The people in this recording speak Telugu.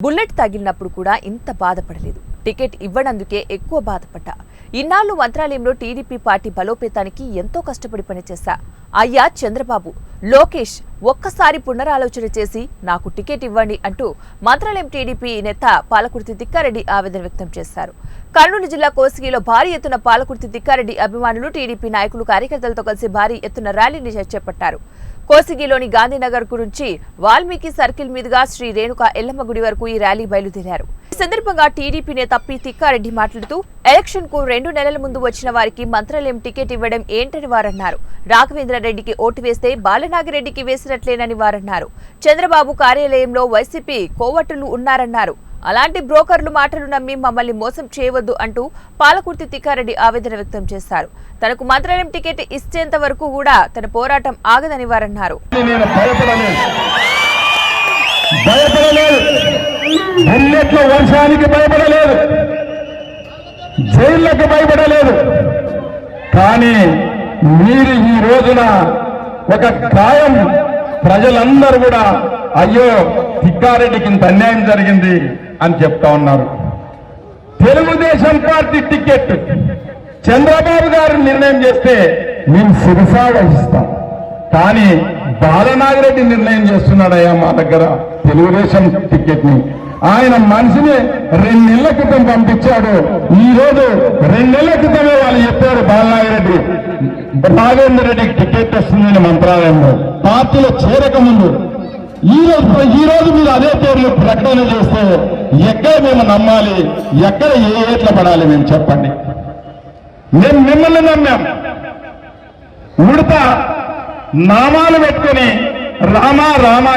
బుల్లెట్ తగిలినప్పుడు కూడా ఇంత బాధపడలేదు. టికెట్ ఇవ్వనందుకే ఎక్కువ బాధపడ్డా. ఇన్నాళ్లు మంత్రాలయంలో టీడీపీ పార్టీ బలోపేతానికి ఎంతో కష్టపడి పనిచేశా. అయ్యా చంద్రబాబు, లోకేష్ ఒక్కసారి పునరాలోచన చేసి నాకు టికెట్ ఇవ్వండి అంటూ మంత్రాలయం టీడీపీ నేత పాలకుర్తి తిక్కారెడ్డి ఆవేదన వ్యక్తం చేశారు. కర్నూలు జిల్లా కోసిగిలో భారీ ఎత్తున పాలకుర్తి తిక్కారెడ్డి అభిమానులు, టీడీపీ నాయకులు, కార్యకర్తలతో కలిసి భారీ ఎత్తున ర్యాలీని చేపట్టారు. కోసిగిలోని గాంధీనగర్ నుంచి వాల్మీకి సర్కిల్ మీదుగా శ్రీ రేణుకా ఎల్లమ్మ గుడి వరకు ఈ ర్యాలీ బయలుదేరారు. ఈ సందర్భంగా టీడీపీ నేత పి తిక్కారెడ్డి మాట్లాడుతూ ఎలక్షన్ కు 2 నెలల ముందు వచ్చిన వారికి మంత్రాలయం టికెట్ ఇవ్వడం ఏంటని వారన్నారు. రాఘవేంద్రరెడ్డికి ఓటు వేస్తే బాలనాగిరెడ్డికి వేసినట్లేనని వారన్నారు. చంద్రబాబు కార్యాలయంలో వైసీపీ కోవట్టులు ఉన్నారన్నారు. అలాంటి బ్రోకర్లు మాటలు నమ్మి మమ్మల్ని మోసం చేయవద్దు అంటూ పాలకుర్తి తిక్కారెడ్డి ఆవేదన వ్యక్తం చేశారు. తనకు మంత్రాలయం టికెట్ ఇచ్చేంత వరకు కూడా తన పోరాటం ఆగదని వారన్నారు. వర్షానికి భయపడలేదు, జైళ్లకు భయపడలేదు. కానీ మీరు ఈ రోజున ఒక ఖాయం ప్రజలందరూ కూడా అయ్యో తిక్కారెడ్డికి ఇంత అన్యాయం జరిగింది అని చెప్తా ఉన్నారు. తెలుగుదేశం పార్టీ టికెట్ చంద్రబాబు గారు నిర్ణయం చేస్తే మేము శిరసాగా ఇస్తాం. కానీ బాలనాగిరెడ్డి నిర్ణయం చేస్తున్నాడయ్యా మా దగ్గర తెలుగుదేశం టికెట్ ని. ఆయన మనిషిని 2 నెలల క్రితం పంపించాడు. ఈ రోజు 2 నెలల క్రితమే వాళ్ళు చెప్పారు బాలనాగిరెడ్డి రాఘవేంద్ర రెడ్డికి టికెట్ వస్తుందని మంత్రాలయంలో పార్టీలో చేరక ముందు. ఈ రోజు మీరు అదే పేర్లు ప్రకటన చేస్తే ఎక్కడ మేము నమ్మాలి, ఎక్కడ ఏ ఏట్ల పడాలి మేము చెప్పండి. మేము మిమ్మల్ని నమ్మాం. ఉడత నామాలు పెట్టుకుని రామా రామా